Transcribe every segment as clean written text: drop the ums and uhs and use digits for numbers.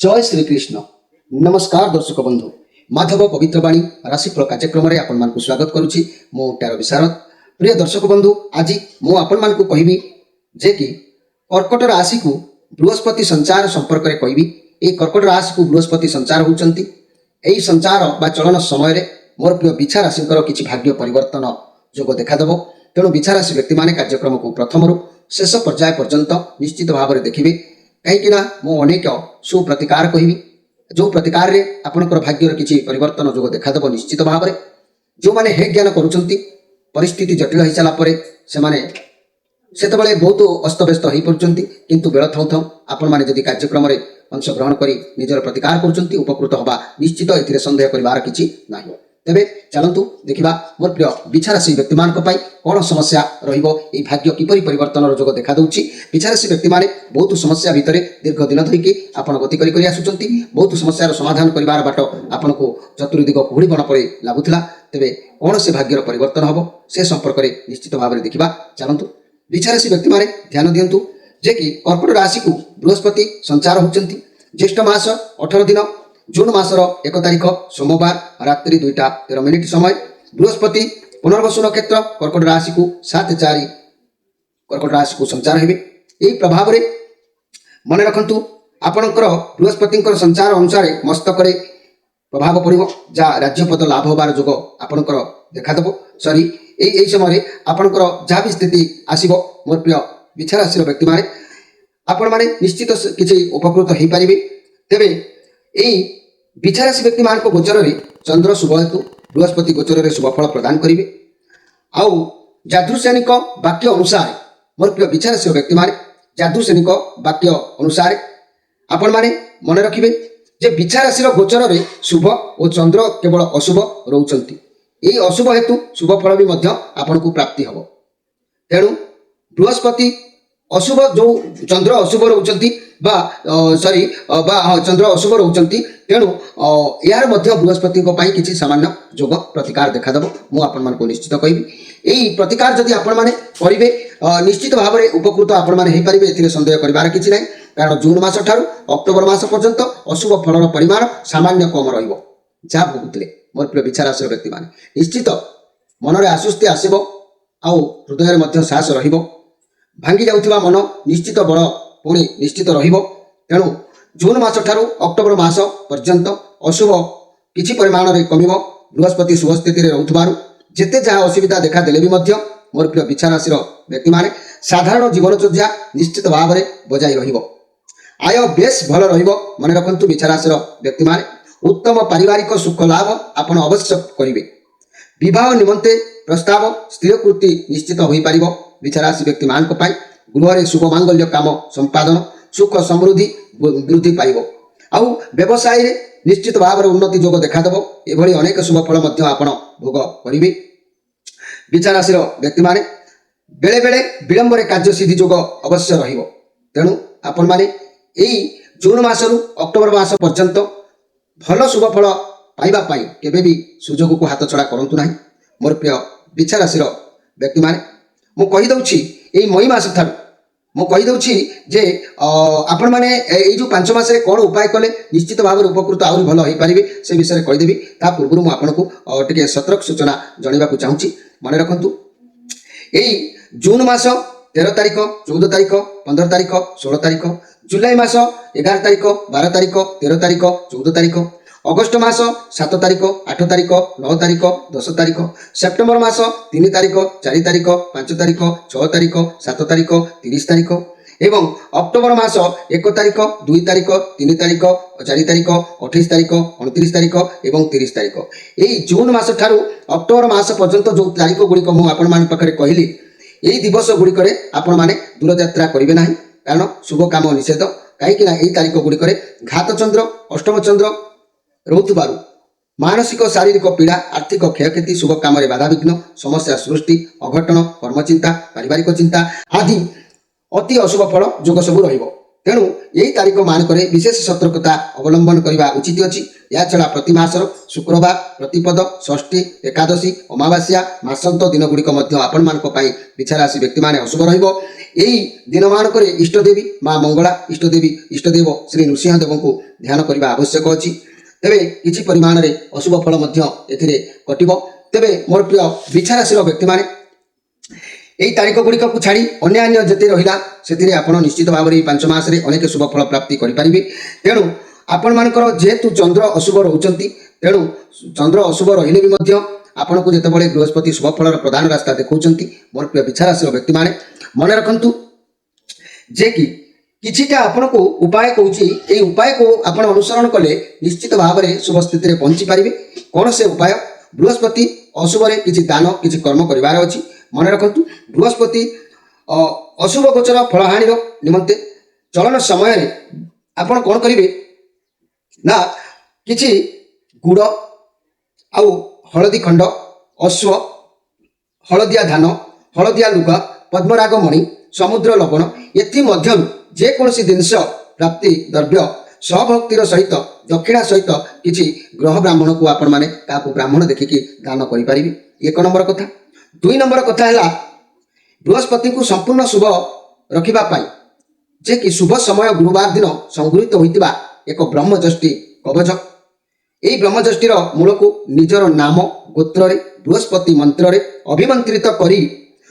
जय श्री कृष्ण। नमस्कार दर्शक बंधु, माधव पवित्रवाणी राशिफल कार्यक्रम में आपण मानकु स्वागत करुछि। मो टैरो विशारद। प्रिय दर्शक बंधु, आज मु आपण मानकु कहिबी जे कि कर्कट राशि को बृहस्पति संचार संपर्क में कहिबी। ए कर्कट राशि को बृहस्पति संचार होउचंती। एई संचार बा चलन समय रे मोर प्रिय बिछा राशिकर किछि भाग्य परिवर्तन जोग देखा देबो। तेणु बिछा राशि व्यक्ति माने कार्यक्रम को प्रथम शेष पर्याय पर्यंत निश्चित भाव में देखिबे। कहीं मु अनेक सुप्रतिकार कहबी जो प्रतिकार रे आपणकर भाग्यर किछि परिवर्तन जोग देखादेव निश्चित भाव में। जो माने हे ज्ञान करुचंती परिस्थिति जटिल हो सारा पर से सेतबेले बहुत अस्तव्यस्त हो पड़ुचंती, किंतु बेल थाउ थाउ आपण माने जदि कार्यक्रम रे अंशग्रहण करी निजर प्रतिकार करुचंती उपकृत हवा निश्चित। एथिरे संदेह करिवार किछि नाही। तेबे चलंतु देखिबा मोर प्रिय बिछा राशि व्यक्ति मान कौन समस्या रहिबो, ए भाग्य किपरि परिवर्तन जोग देखा दउछि। बिछा राशि व्यक्ति माने बहुत समस्या भितर दीर्घ दिन धरिकी आपण गति करी आसुचंती। बहुत समस्यार समाधान करिवार बाट आपनको चतुर्दिग कुहुड़ी बन पड़े लागुथिला। तेबे कौन से भाग्यर परिवर्तन हबो से संपर्क में निश्चित भाव में देखिबा। चलंतु बिछा राशि व्यक्ति माने ध्यान दियंतु जे कि कर्कट राशि को बृहस्पति संचार होउचंती। ज्येष्ठ मास 18 दिन, जून मासर 1 तारिख सोमवार रात्रि 2:13 समय बृहस्पति पुनर्वसु नक्षत्र कर्कट राशि को 7/4 कर्कट राशि को संचार हेबे। यही प्रभाव रे मन रखंतु आपणकर बृहस्पति संचार अनुसार मस्तक प्रभाव पड़ो जा राज्यपद लाभ होबार जोग आपणकर देखादेव। सॉरी यही समय आपणकर जहाँ भी स्थिति आसीबो मोर प्रिय बिछा राशि व्यक्ति माने आपण माने निश्चित किछि उपकृत हो पारिबे। तेबे यही बिछा राशि व्यक्ति मान गोचर में चंद्र शुभ हेतु बृहस्पति गोचर में शुभ फल प्रदान करेंगे। आउ जादृसैनिक वाक्य अनुसार मोर प्रिय बिछा राशि व्यक्ति माने जादृसैनिक वाक्य अनुसार आपण माने मन रखिबे जे बिछा राशि गोचर में शुभ और चंद्र केवल अशुभ रोचंती। यही अशुभ हेतु शुभ फल भी मध्य आपन को प्राप्ति हबो। तेणु बृहस्पति अशुभ जो चंद्र अशुभ रोचंती सॉरी चंद्र अशुभ रोचंती। तेणु यार मध्य बृहस्पति किसी सामान्य जोग प्रतिकार देखादेव मु आपण मानक निश्चित कहबी। यही प्रतिकार जदि आपण माने करिवे निश्चित भाव में उपकृत आपण माने हे परिबे। एथिरे संदेह करिवार किछि नै, कारण जून मास ठारू अक्टोबर मास पर्यंत अशुभ फलर परिमाण सामान्य कम रहिबो। जा भोगुतले मोर प्रिय बिछा राशि व्यक्ति माने निश्चित मनरे आश्वस्ति आसीबो, आउ हृदय मध्य साहस रहिबो। भांगी जाउथिबा मन निश्चित बल पुणी निश्चित रहिबो। तेणु जून मास ठारू अक्टोबर मास पर्यंत अशुभ किछि परिमाण रे कमिबो। बृहस्पति शुभ स्थिति रे रहउथबारु जेते जहा असुविधा देखा देले भी मध्य मोर प्रिय बिछा राशि व्यक्ति माने साधारण जीवनचर्या निश्चित भाव में बजाई रहिबो। आय बेस भल रहिबो। मन रखंतु बिछा राशि व्यक्ति माने उत्तम पारिवारिक सुख लाभ आपण अवश्य करिवे। विवाह निमंते प्रस्ताव स्थिरकृति निश्चित होई पारिबो। बिछा राशि व्यक्ति मानक पाई गृह शुभ मांगल्य काम संपादन सुख समृद्धि वृद्धि पाइबो। आउ व्यवसाय रे निश्चित भाव में उन्नति जोग देखादेव। एभली अनेक शुभ फल मध्य आपण भोग करिवे। बिछा राशि व्यक्ति माने बेले बेले विलंब रे कार्य सिद्धि जोग अवश्य रहिबो। तेणु आपण माने एई जून मासरू अक्टोबर मास पर्यंत भल शुभ फल पाइबा पाई केबे भी सुजोग को हाथ छड़ा करंतु नाही। मोर प्रिय बिछा राशि व्यक्ति माने मु कहि दउछि एई मई मास थारू मु कहि दउछि जे आपण माने एई जो 5 मास रे कोन उपाय कले निश्चित भाव में उपकृत आउरी भल होई पारिबे से विषय कहि देबी। ता पूर्व मु आपन को टिके सतर्क सूचना जणिबा को चाहूछि। मन रखंतु एई जून मास 13 तारिख 14 तारिख 15 तारिख 16 तारिख, जुलाई मास 11 तारिख 12 तारिख 13 तारिख 14 तारिख, अगस्त मास 7 तारिख 8 तारिख 9 तारिख 10 तारिख, सेप्टेम्बर मास 3 तारिख 4 तारिख 5 तारिख 6 तारिख 7 तारिख 30 तारिख एवं अक्टोबर मास 1 तारिख 2 तारिख 3 तारिख 4 तारिख 28 तारिख 29 तारिख एवं 30 तारिख। यही जून मास ठारू अक्टोबर मास पर्यंत जो तारिख गुड़िक मु आपण मान पाखरे कहली यही दिवस गुड़िक आपण माने दूर यात्रा करिवे नाही, कारण शुभ काम निषेध। कहीं यही तारिख गुड़िक घात चंद्र अष्टम चंद्र रोथबारु मानसिक शारीरिक पीड़ा आर्थिक क्षयक्षति शुभ काम बाधा विघ्न समस्या सृष्टि अघटन कर्मचिंता पारिवारिक चिंता आदि अति अशुभ फल जोग सबू रहिबो। ତେଣୁ ଏହି ତାରିଖ ମାନଙ୍କରେ ବିଶେଷ ସତର୍କତା ଅବଲମ୍ବନ କରିବା ଉଚିତ ଅଛି। ଏହାଛଡ଼ା ପ୍ରତି ମାସର ଶୁକ୍ରବାର, ପ୍ରତିପଦ, ଷଷ୍ଠୀ, ଏକାଦଶୀ, ଅମାବାସ୍ୟା, ମାସାନ୍ତ ଦିନଗୁଡ଼ିକ ମଧ୍ୟ ଆପଣମାନଙ୍କ ପାଇଁ ବିଛାରାଶି ବ୍ୟକ୍ତିମାନେ ଅଶୁଭ ରହିବ। ଏହି ଦିନମାନଙ୍କରେ ଇଷ୍ଟଦେବୀ ମା ମଙ୍ଗଳା, ଇଷ୍ଟଦେବ ଶ୍ରୀ ନୃସିଂହଦେବଙ୍କୁ ଧ୍ୟାନ କରିବା ଆବଶ୍ୟକ ଅଛି। ତେବେ କିଛି ପରିମାଣରେ ଅଶୁଭ ଫଳ ମଧ୍ୟ ଏଥିରେ ଘଟିବ। ତେବେ ମୋର ପ୍ରିୟ ବିଛାରାଶିର ବ୍ୟକ୍ତିମାନେ ଏହି ତାରିଖ ଗୁଡ଼ିକକୁ ଛାଡ଼ି ଅନ୍ୟାନ୍ୟ ଯେତେ ରହିଲା ସେଥିରେ ଆପଣ ନିଶ୍ଚିତ ଭାବରେ ଏହି 5 ମାସରେ ଅନେକ ଶୁଭ ଫଳ ପ୍ରାପ୍ତି କରିପାରିବେ। ତେଣୁ ଆପଣମାନଙ୍କର ଯେହେତୁ ଚନ୍ଦ୍ର ଅଶୁଭ ରହୁଛନ୍ତି, ତେଣୁ ଚନ୍ଦ୍ର ଅଶୁଭ ରହିଲେ ବି ମଧ୍ୟ ଆପଣଙ୍କୁ ଯେତେବେଳେ ବୃହସ୍ପତି ଶୁଭ ଫଳର ପ୍ରଧାନ ରାସ୍ତା ଦେଖାଉଛନ୍ତି, ମୋର ପ୍ରିୟ ବିଛାରାଶିର ବ୍ୟକ୍ତିମାନେ ମନେ ରଖନ୍ତୁ ଯେ କି କିଛିଟା ଆପଣଙ୍କୁ ଉପାୟ କହୁଛି। ଏହି ଉପାୟକୁ ଆପଣ ଅନୁସରଣ କଲେ ନିଶ୍ଚିତ ଭାବରେ ଶୁଭ ସ୍ଥିତିରେ ପହଞ୍ଚି ପାରିବେ। କ'ଣ ସେ ଉପାୟ? ବୃହସ୍ପତି ଅଶୁଭରେ କିଛି ଦାନ, କିଛି କର୍ମ କରିବାର ଅଛି। ମନେ ରଖନ୍ତୁ, ବୃହସ୍ପତି ଅଶୁଭ ଗୋଚର ଫଳହାନିର ନିମନ୍ତେ ଚଳନ ସମୟରେ ଆପଣ କ'ଣ କରିବେ ନା କିଛି ଗୁଡ଼ ଆଉ ହଳଦୀ ଖଣ୍ଡ, ଅଶ୍ୱ, ହଳଦିଆ ଧାନ, ହଳଦିଆ ଲୁଗା, ପଦ୍ମରାଗ ମଣି, ସମୁଦ୍ର ଲବଣ ଏଥିମଧ୍ୟରୁ ଯେକୌଣସି ଜିନିଷ ପ୍ରାପ୍ତି ଦ୍ରବ୍ୟ ସହଭକ୍ତିର ସହିତ ଦକ୍ଷିଣା ସହିତ କିଛି ଗ୍ରହ ବ୍ରାହ୍ମଣକୁ ଆପଣମାନେ କାହାକୁ ବ୍ରାହ୍ମଣ ଦେଖିକି ଦାନ କରିପାରିବେ। 1 ନମ୍ବର କଥା। 2 ନମ୍ବର କଥା ହେଲା ବୃହସ୍ପତିଙ୍କୁ ସମ୍ପୂର୍ଣ୍ଣ ଶୁଭ ରଖିବା ପାଇଁ ଯେ କି ଶୁଭ ସମୟ ଗୁରୁବାର ଦିନ ସଂଗୃହୀତ ହୋଇଥିବା ଏକ ବ୍ରହ୍ମଯଷ୍ଟି କବଚ। ଏହି ବ୍ରହ୍ମଯଷ୍ଟିର ମୂଳକୁ ନିଜର ନାମ ଗୋତ୍ରରେ ବୃହସ୍ପତି ମନ୍ତ୍ରରେ ଅଭିମନ୍ତ୍ରିତ କରି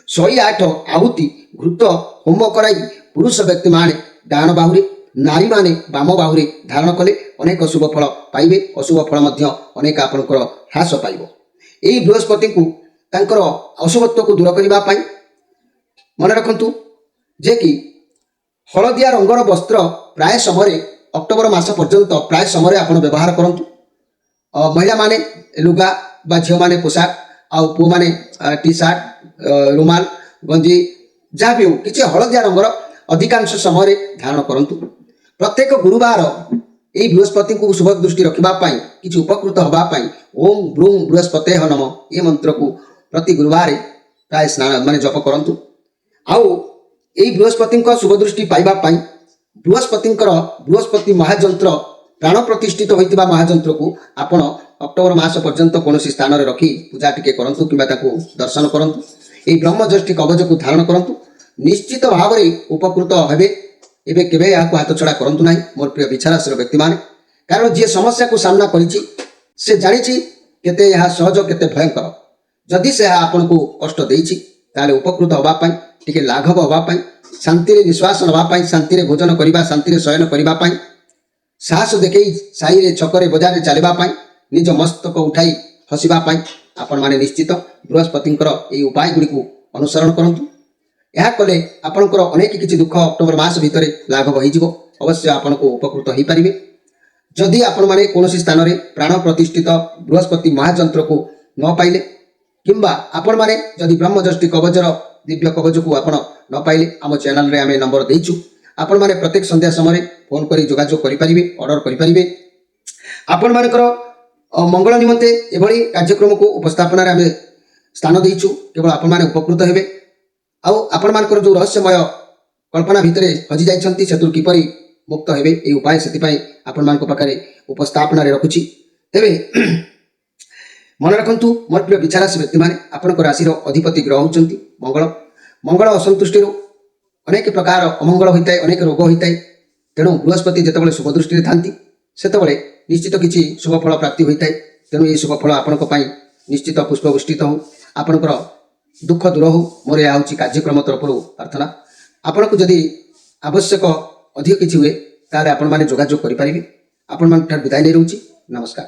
108 ଆହୁତି ଘୃତ ହୋମ କରାଇ ପୁରୁଷ ବ୍ୟକ୍ତିମାନେ ଡାହାଣ ବାହୁରେ, ନାରୀମାନେ ବାମ ବାହୁରେ ଧାରଣ କଲେ ଅନେକ ଶୁଭ ଫଳ ପାଇବେ। ଅଶୁଭ ଫଳ ମଧ୍ୟ ଅନେକ ଆପଣଙ୍କର ହ୍ରାସ ପାଇବ। ଏହି ବୃହସ୍ପତିଙ୍କୁ ତାଙ୍କର ଅଶୁଭତ୍ୱକୁ ଦୂର କରିବା ପାଇଁ ମନେ ରଖନ୍ତୁ ଯେ କି ହଳଦିଆ ରଙ୍ଗର ବସ୍ତ୍ର ପ୍ରାୟ ସମୟରେ ଅକ୍ଟୋବର ମାସ ପର୍ଯ୍ୟନ୍ତ ପ୍ରାୟ ସମୟରେ ଆପଣ ବ୍ୟବହାର କରନ୍ତୁ। ମହିଳାମାନେ ଲୁଗା ବା ଝିଅମାନେ ପୋଷାକ, ଆଉ ପୁଅମାନେ ଟି ସାର୍ଟ, ରୁମାଲ, ଗଞ୍ଜି ଯାହା ବି ହେଉ କିଛି ହଳଦିଆ ରଙ୍ଗର ଅଧିକାଂଶ ସମୟରେ ଧାରଣ କରନ୍ତୁ। ପ୍ରତ୍ୟେକ ଗୁରୁବାର ଏହି ବୃହସ୍ପତିଙ୍କୁ ଶୁଭ ଦୃଷ୍ଟି ରଖିବା ପାଇଁ କିଛି ଉପକୃତ ହେବା ପାଇଁ ଓಂ ବ୍ରୂଂ ବୃହସ୍ପତେଃ ନମଃ ଏ ମନ୍ତ୍ରକୁ ପ୍ରତି ଗୁରୁବାର ପ୍ରାୟ ଜପ କରନ୍ତୁ। ଆଉ ଏହି ବୃହସ୍ପତିଙ୍କ ଶୁଭ ଦୃଷ୍ଟି ପାଇବା ପାଇଁ ବୃହସ୍ପତି ମହାଯନ୍ତ୍ର ପ୍ରାଣ ପ୍ରତିଷ୍ଠିତ ହୋଇଥିବା ମହାଯନ୍ତ୍ରକୁ ଆପଣ ଅକ୍ଟୋବର ମାସ ପର୍ଯ୍ୟନ୍ତ କୌଣସି ସ୍ଥାନରେ ରଖି ପୂଜା ଟିକେ କରନ୍ତୁ କିମ୍ବା ତାକୁ ଦର୍ଶନ କରନ୍ତୁ। ଏହି ବ୍ରହ୍ମଯଷ୍ଟି କବଚକୁ ଧାରଣ କରନ୍ତୁ, ନିଶ୍ଚିତ ଭାବରେ ଉପକୃତ ହେବେ। ଏବେ କେବେ ଏହାକୁ ହାତଛଡ଼ା କରନ୍ତୁ ନାହିଁ ମୋର ପ୍ରିୟ ବିଛାରାଶିର ବ୍ୟକ୍ତିମାନେ। କାରଣ ଯିଏ ସମସ୍ୟାକୁ ସାମ୍ନା କରିଛି ସେ ଜାଣିଛି କେତେ ଏହା ସହଜ, କେତେ ଭୟଙ୍କର। ଯଦି ସେ ଆପଣଙ୍କୁ କଷ୍ଟ ଦେଇଛି ତାହେଲେ ଉପକୃତ ହେବା ପାଇଁ, ଟିକେ ଲାଘବ ହେବା ପାଇଁ, ଶାନ୍ତିରେ ନିଶ୍ୱାସ ନେବା ପାଇଁ, ଶାନ୍ତିରେ ଭୋଜନ କରିବା, ଶାନ୍ତିରେ ଶୟନ କରିବା ପାଇଁ, ସାହସ ଦେଖେଇ ସାହିରେ ଛକରେ ବଜାରରେ ଚାଲିବା ପାଇଁ, ନିଜ ମସ୍ତକ ଉଠାଇ ହସିବା ପାଇଁ ଆପଣମାନେ ନିଶ୍ଚିତ ବୃହସ୍ପତିଙ୍କର ଏହି ଉପାୟ ଗୁଡ଼ିକୁ ଅନୁସରଣ କରନ୍ତୁ। ଏହା କଲେ ଆପଣଙ୍କର ଅନେକ କିଛି ଦୁଃଖ ଅକ୍ଟୋବର ମାସ ଭିତରେ ଲାଘବ ହୋଇଯିବ। ଅବଶ୍ୟ ଆପଣଙ୍କୁ ଉପକୃତ ହୋଇପାରିବେ। ଯଦି ଆପଣମାନେ କୌଣସି ସ୍ଥାନରେ ପ୍ରାଣ ପ୍ରତିଷ୍ଠିତ ବୃହସ୍ପତି ମହାଯନ୍ତ୍ରକୁ ନ ପାଇଲେ କିମ୍ବା ଆପଣମାନେ ଯଦି ବ୍ରହ୍ମଯଷ୍ଟି କବଚର ଦିବ୍ୟ କବଚକୁ ଆପଣ ନ ପାଇଲେ ଆମ ଚ୍ୟାନେଲରେ ଆମେ ନମ୍ବର ଦେଇଛୁ। ଆପଣମାନେ ପ୍ରତ୍ୟେକ ସନ୍ଧ୍ୟା ସମୟରେ ଫୋନ କରି ଯୋଗାଯୋଗ କରିପାରିବେ, ଅର୍ଡର କରିପାରିବେ। ଆପଣମାନଙ୍କର ମଙ୍ଗଳ ନିମନ୍ତେ ଏଭଳି କାର୍ଯ୍ୟକ୍ରମକୁ ଉପସ୍ଥାପନାରେ ଆମେ ସ୍ଥାନ ଦେଇଛୁ। କେବଳ ଆପଣମାନେ ଉପକୃତ ହେବେ। ଆଉ ଆପଣମାନଙ୍କର ଯେଉଁ ରହସ୍ୟମୟ କଳ୍ପନା ଭିତରେ ହଜି ଯାଇଛନ୍ତି ସେଥିରୁ କିପରି ମୁକ୍ତ ହେବେ ଏହି ଉପାୟ ସେଥିପାଇଁ ଆପଣମାନଙ୍କ ପାଖରେ ଉପସ୍ଥାପନାରେ ରଖୁଛି। ତେବେ ମନେ ରଖନ୍ତୁ ମୋର ପ୍ରିୟ ବିଛାରାଶି ବ୍ୟକ୍ତିମାନେ, ଆପଣଙ୍କ ରାଶିର ଅଧିପତି ଗ୍ରହ ହେଉଛନ୍ତି ମଙ୍ଗଳ। ମଙ୍ଗଳ ଅସନ୍ତୁଷ୍ଟିରୁ ଅନେକ ପ୍ରକାର ଅମଙ୍ଗଳ ହୋଇଥାଏ, ଅନେକ ରୋଗ ହୋଇଥାଏ। ତେଣୁ ବୃହସ୍ପତି ଯେତେବେଳେ ଶୁଭ ଦୃଷ୍ଟିରେ ଥାନ୍ତି ସେତେବେଳେ ନିଶ୍ଚିତ କିଛି ଶୁଭ ଫଳ ପ୍ରାପ୍ତି ହୋଇଥାଏ। ତେଣୁ ଏହି ଶୁଭ ଫଳ ଆପଣଙ୍କ ପାଇଁ ନିଶ୍ଚିତ ପୁଷ୍ପବୃଷ୍ଟିତ ହେଉ, ଆପଣଙ୍କର ଦୁଃଖ ଦୂର ହେଉ, ମୋର ଏହା ହେଉଛି କାର୍ଯ୍ୟକ୍ରମ ତରଫରୁ ପ୍ରାର୍ଥନା। ଆପଣଙ୍କୁ ଯଦି ଆବଶ୍ୟକ ଅଧିକ କିଛି ହୁଏ ତାହେଲେ ଆପଣମାନେ ଯୋଗାଯୋଗ କରିପାରିବେ। ଆପଣମାନଙ୍କଠାରୁ ବିଦାୟ ନେଇ ରହୁଛି। ନମସ୍କାର।